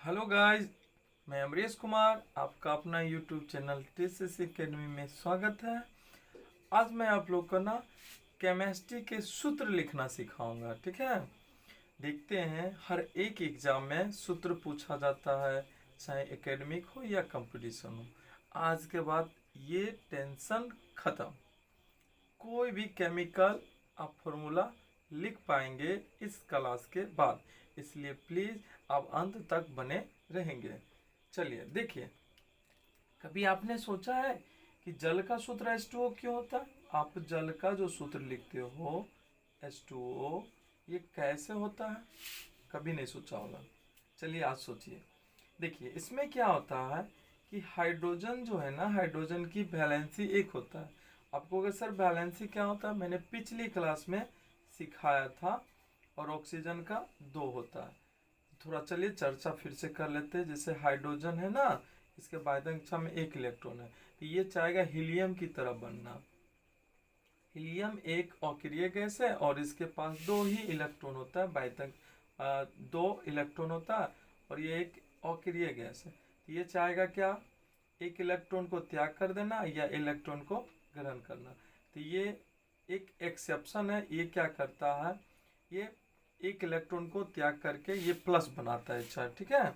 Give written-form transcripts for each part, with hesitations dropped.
Hello guys, मैं अमरीश कुमार, आपका अपना यूट्यूब चैनल टीसीएस एकेडमी में स्वागत है। आज मैं आप लोग को ना केमिस्ट्री के सूत्र लिखना सिखाऊंगा। ठीक है, देखते हैं हर एक एग्जाम में सूत्र पूछा जाता है, चाहे एकेडमिक हो या कंपटीशन हो। आज के बाद ये टेंशन खत्म, कोई भी केमिकल आप फॉर्मूला लिख पाएंगे इस क्लास के बाद, इसलिए प्लीज़ आप अंत तक बने रहेंगे। चलिए देखिए, कभी आपने सोचा है कि जल का सूत्र H2O क्यों होता है? आप जल का जो सूत्र लिखते हो H2O, ये कैसे होता है? कभी नहीं सोचा होगा। चलिए आज सोचिए। देखिए इसमें क्या होता है कि हाइड्रोजन जो है ना, हाइड्रोजन की वैलेंसी एक होता है। आपको अगर सर वैलेंसी क्या होता है, मैंने पिछली क्लास में सिखाया था। और ऑक्सीजन का दो होता है। थोड़ा चलिए चर्चा फिर से कर लेते हैं। जैसे हाइड्रोजन है ना, इसके बाध्यता कक्षा में एक इलेक्ट्रॉन है, तो ये चाहेगा हीलियम की तरह बनना। हीलियम एक अक्रिय गैस है और इसके पास दो ही इलेक्ट्रॉन होता है, बाध्यता दो इलेक्ट्रॉन होता है, और ये एक अक्रिय गैस है। तो ये चाहेगा क्या, एक इलेक्ट्रॉन को त्याग कर देना या इलेक्ट्रॉन को ग्रहण करना। तो ये एक एक्सेप्शन है। ये क्या करता है, ये एक इलेक्ट्रॉन को त्याग करके ये प्लस बनाता है चार्ज। ठीक है,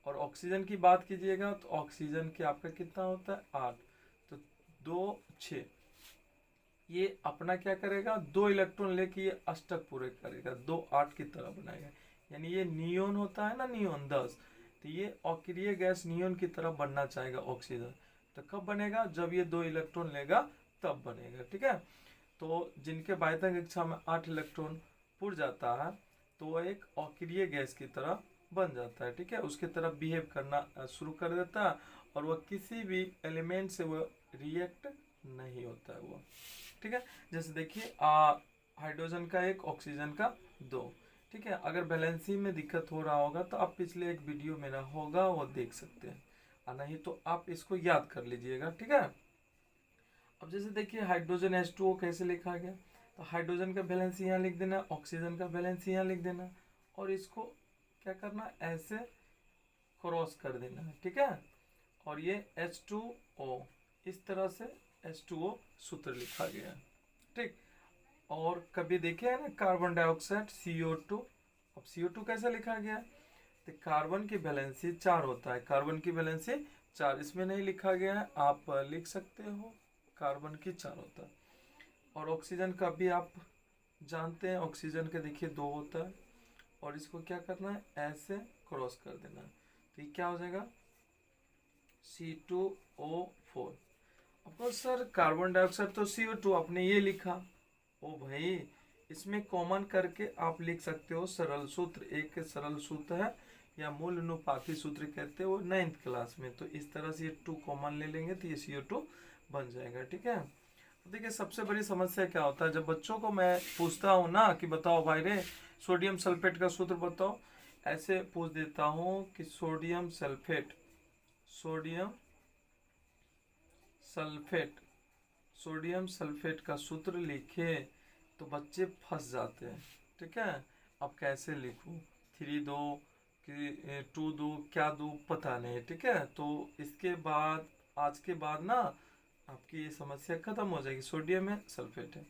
और ऑक्सीजन की बात कीजिएगा तो ऑक्सीजन के आपका कितना होता है, 8। तो 2 6, ये अपना क्या करेगा, दो इलेक्ट्रॉन लेके ये अष्टक पूरे करेगा, 2 8 की तरह बनाएगा। यानी ये नियोन होता है ना, नियोन 10, तो ये अक्रिय गैस नियोन की तरह बनना चाहेगा ऑक्सीजन। तो कब बनेगा, जब ये दो इलेक्ट्रॉन लेगा तब बनेगा। ठीक है, तो जिनके बाध्यता कक्षा में 8 इलेक्ट्रॉन पुर जाता है तो वह एक अक्रिय गैस की तरह बन जाता है। ठीक है, उसकी तरफ बिहेव करना शुरू कर देता है, और वह किसी भी एलिमेंट से वह रिएक्ट नहीं होता है वो। ठीक है, जैसे देखिए हाइड्रोजन का एक, ऑक्सीजन का दो। ठीक है, अगर बैलेंसिंग में दिक्कत हो रहा होगा तो आप पिछले एक वीडियो मेरा होगा वो देख सकते हैं, और नहीं तो आप इसको याद कर लीजिएगा। ठीक है, अब जैसे देखिए हाइड्रोजन H2O कैसे लिखा गया, तो हाइड्रोजन का बैलेंस यहाँ लिख देना, ऑक्सीजन का बैलेंस यहाँ लिख देना, और इसको क्या करना, ऐसे क्रॉस कर देना है। ठीक है, और ये H2O, इस तरह से H2O सूत्र लिखा गया है। ठीक, और कभी देखे है ना कार्बन डाइऑक्साइड CO2। अब CO2 कैसे लिखा गया है, तो कार्बन की वैलेंसी 4 होता है, कार्बन की वैलेंसी 4, इसमें नहीं लिखा गया है, आप लिख सकते हो, कार्बन की 4 होता है। और ऑक्सीजन का भी आप जानते हैं, ऑक्सीजन के देखिए 2 होता है, और इसको क्या करना है, ऐसे क्रॉस कर देना है, तो ये क्या हो जाएगा, C2O4। आपको सर कार्बन डाइऑक्साइड तो CO2 आपने ये लिखा, ओ भाई इसमें कॉमन करके आप लिख सकते हो सरल सूत्र, एक सरल सूत्र है या मूल अनुपाती सूत्र कहते हैं वो 9th क्लास में, तो इस तरह से ये 2 कॉमन ले लेंगे तो ये CO2 बन जाएगा। ठीक है, तो देखिए सबसे बड़ी समस्या क्या होता है, जब बच्चों को मैं पूछता हूँ ना कि बताओ भाई रे सोडियम सल्फेट का सूत्र बताओ, ऐसे पूछ देता हूँ कि sodium sulphate, sodium sulphate, sodium sulphate का सूत्र लिखे तो बच्चे फंस जाते हैं। ठीक है, अब कैसे लिखूं, 3 दो कि 2 दो, क्या दो पता नहीं। ठीक है, तो इसके बाद आज के बाद ना आपकी ये समस्या खत्म हो जाएगी। सोडियम है, सल्फेट है,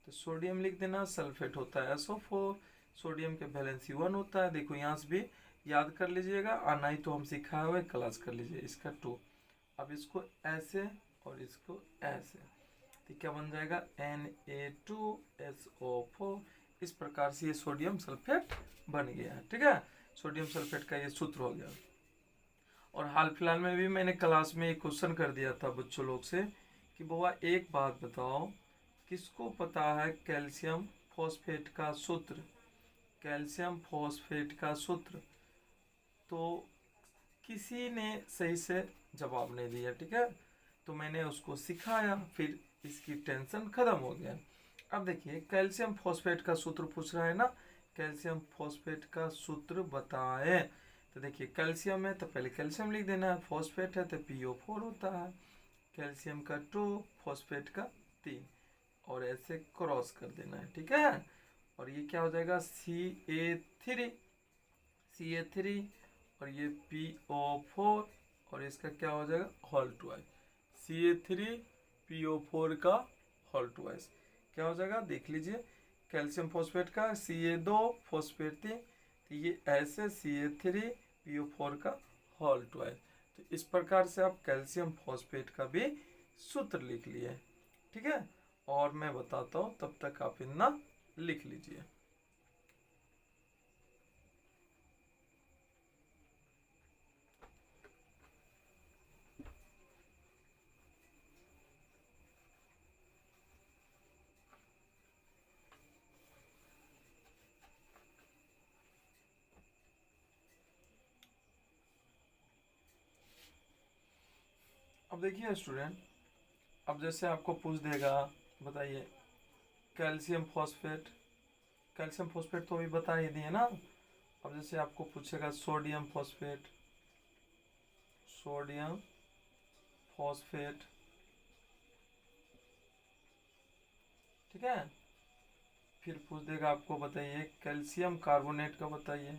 तो सोडियम लिख देना, सल्फेट होता है SO4, सोडियम के वैलेंसी 1 होता है। देखो यहाँ से भी याद कर लीजिएगा, और नहीं तो हम सिखाए हुए क्लास कर लीजिए, इसका 2। अब इसको ऐसे और इसको ऐसे, तो क्या बन जाएगा, Na2SO4। इस प्रकार से ये सोडियम सल्फेट बन गया है। ठीक है, सोडियम सल्फेट का ये सूत्र हो गया। और हाल फिलहाल में भी मैंने क्लास में एक क्वेश्चन कर दिया था बच्चों लोग से कि बउआ एक बात बताओ, किसको पता है कैल्शियम फॉस्फेट का सूत्र, कैल्शियम फॉस्फेट का सूत्र, तो किसी ने सही से जवाब नहीं दिया। ठीक है, तो मैंने उसको सिखाया, फिर इसकी टेंशन खत्म हो गया। अब देखिए कैल्शियम फॉस्फेट का सूत्र पूछ रहा है ना, कैल्शियम फॉस्फेट का सूत्र बताएं। तो देखिए कैल्शियम है तो पहले कैल्शियम लिख देना है, फॉस्फेट है तो PO4 होता है, कैल्शियम का 2, फॉस्फेट का 3, और ऐसे क्रॉस कर देना है। ठीक है, और ये क्या हो जाएगा, CA3, CA3, और ये PO4 और इसका क्या हो जाएगा होल ट्वाइस, CA3PO4 का होल ट्वाइस क्या हो जाएगा देख लीजिए। कैल्शियम फॉस्फेट का Ca2 फॉस्फेट 3, तो ये ऐसे CA3PO4 का होल ट्वाइस। तो इस प्रकार से आप कैल्शियम फॉस्फेट का भी सूत्र लिख लिए, ठीक है। और मैं बताता हूँ, तब तक आप इतना लिख लीजिए। अब देखिए स्टूडेंट, अब जैसे आपको पूछ देगा, बताइए कैल्शियम फॉस्फेट, कैल्शियम फॉस्फेट तो अभी बता ही दिए ना। अब जैसे आपको पूछेगा सोडियम फॉस्फेट, सोडियम फॉस्फेट, ठीक है। फिर पूछ देगा आपको, बताइए कैल्शियम कार्बोनेट का बताइए,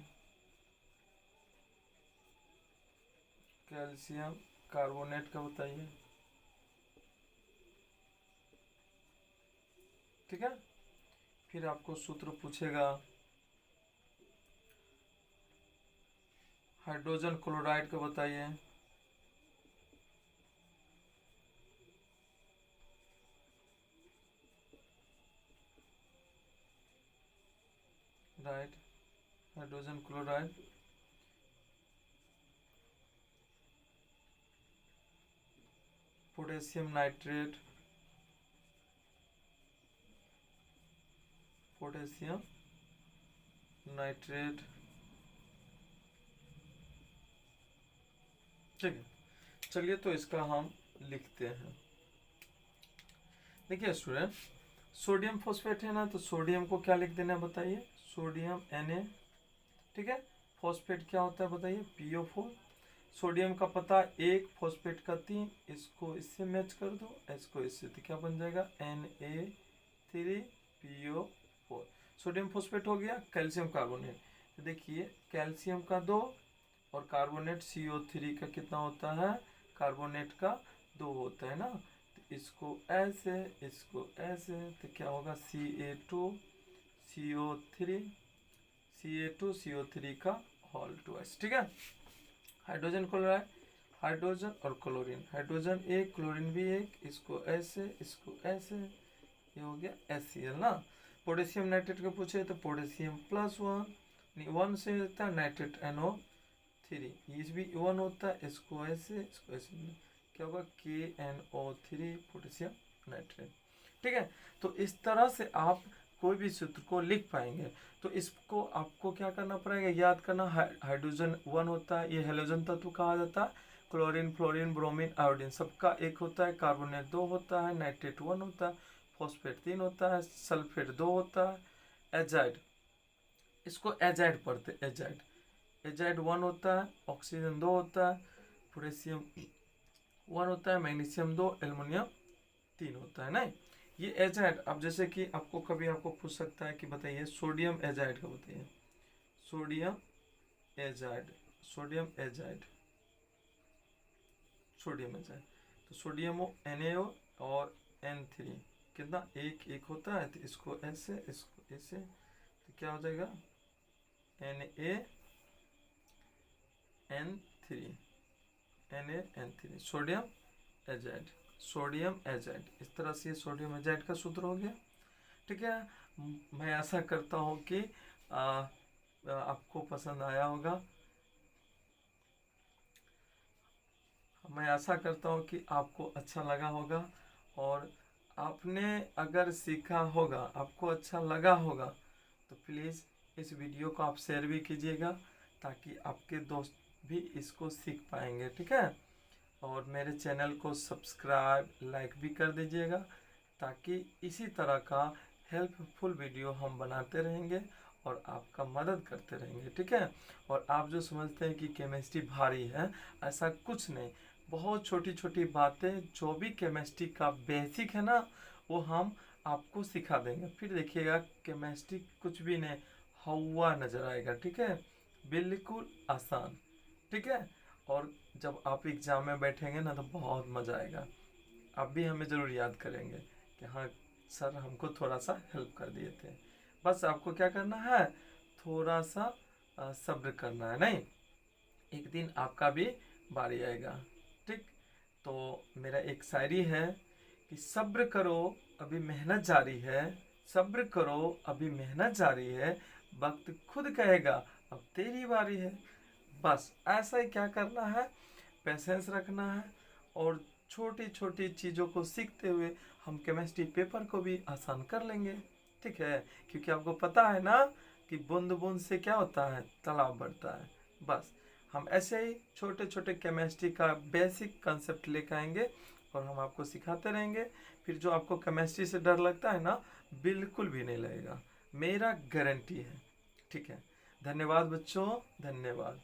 कैल्शियम कार्बोनेट का बताइए, ठीक है। फिर आपको सूत्र पूछेगा हाइड्रोजन क्लोराइड का बताइए, right, hydrogen chloride. Potassium nitrate, potassium nitrate, ठीक है। चलिए तो इसका हम लिखते हैं। देखिए स्टूडेंट, सोडियम फॉस्फेट है ना, तो सोडियम को क्या लिख देना है बताइए, सोडियम Na, ठीक है। फॉस्फेट क्या होता है बताइए, PO4। सोडियम का पता 1, फॉस्फेट का 3, इसको इससे मैच कर दो, इसको इससे, तो क्या बन जाएगा Na3PO4। सोडियम फॉस्फेट हो गया। कैल्शियम कार्बोनेट, तो देखिए कैल्शियम का 2 और कार्बोनेट CO3 का कितना होता है, कार्बोनेट का 2 होता है ना। तो इसको ऐसे, इसको ऐसे, तो क्या होगा Ca2CO3, Ca2CO3 का होल ट्वाइस, ठीक है। हाइड्रोजन क्लोराइड, हाइड्रोजन और क्लोरीन, हाइड्रोजन एक, क्लोरीन भी एक, इसको ऐसे, इसको ऐसे, ये हो गया HCl ना। पोटेशियम नाइट्रेट का पूछे तो पोटेशियम +1, 1 से होता है नाइट्रेट NO3, ये भी 1 होता है, इसको ऐसे, इसको ऐसे, क्या होगा KNO3 पोटेशियम नाइट्रेट, ठीक है। तो इस तरह से आप कोई भी सूत्र को लिख पाएंगे। तो इसको आपको क्या करना पड़ेगा, याद करना। हाइड्रोजन 1 होता है, ये हेलोजन तत्व कहा जाता है। क्लोरीन, फ्लोरीन, ब्रोमीन, आयोडीन सबका 1 होता है। कार्बोनेट 2 होता है, नाइट्रेट 1 होता है, फॉस्फेट 3 होता है, सल्फेट 2 होता है, एजाइड, इसको एजाइड पढ़ते, एजाइड, एजाइड 1 होता है, ऑक्सीजन 2 होता है, पोटेशियम 1 होता है, मैग्नीशियम 2, एल्युमिनियम 3 होता है ना। ये एजाइड, अब जैसे कि आपको कभी आपको पूछ सकता है कि बताइए सोडियम एजाइड का बताइए, sodium azide, sodium azide, sodium azide, तो सोडियम NaO और N3 कितना 1 1 होता है, तो इसको ऐसे, इसको ऐसे, तो क्या हो जाएगा NaN3, NaN3, sodium azide, sodium azide. इस तरह से सोडियम एजाइड का सूत्र हो गया, ठीक है। मैं आशा करता हूँ कि आपको पसंद आया होगा। मैं आशा करता हूँ कि आपको अच्छा लगा होगा, और आपने अगर सीखा होगा, आपको अच्छा लगा होगा, तो प्लीज़ इस वीडियो को आप शेयर भी कीजिएगा, ताकि आपके दोस्त भी इसको सीख पाएंगे, ठीक है। और मेरे चैनल को सब्सक्राइब, लाइक भी कर दीजिएगा, ताकि इसी तरह का हेल्पफुल वीडियो हम बनाते रहेंगे और आपका मदद करते रहेंगे, ठीक है। और आप जो समझते हैं कि केमिस्ट्री भारी है, ऐसा कुछ नहीं। बहुत छोटी छोटी बातें जो भी केमिस्ट्री का बेसिक है ना, वो हम आपको सिखा देंगे। फिर देखिएगा केमिस्ट्री कुछ भी नहीं, हवा नज़र आएगा, ठीक है। बिल्कुल आसान। ठीक है। और जब आप एग्ज़ाम में बैठेंगे ना तो बहुत मज़ा आएगा। आप भी हमें ज़रूर याद करेंगे कि हाँ सर हमको थोड़ा सा हेल्प कर दिए थे। बस आपको क्या करना है, थोड़ा सा सब्र करना है। नहीं, एक दिन आपका भी बारी आएगा। ठीक। तो मेरा एक शायरी है कि सब्र करो अभी मेहनत जारी है, सब्र करो अभी मेहनत जारी है, वक्त खुद कहेगा अब तेरी बारी है। बस ऐसा ही क्या करना है, पेशेंस रखना है। और छोटी छोटी चीज़ों को सीखते हुए हम केमिस्ट्री पेपर को भी आसान कर लेंगे। ठीक है, क्योंकि आपको पता है ना कि बूंद बूंद से क्या होता है, तालाब बढ़ता है। बस हम ऐसे ही छोटे छोटे केमिस्ट्री का बेसिक कंसेप्ट लेकर आएंगे और हम आपको सिखाते रहेंगे। फिर जो आपको केमिस्ट्री से डर लगता है ना, बिल्कुल भी नहीं लगेगा, मेरा गारंटी है। ठीक है, धन्यवाद बच्चों, धन्यवाद।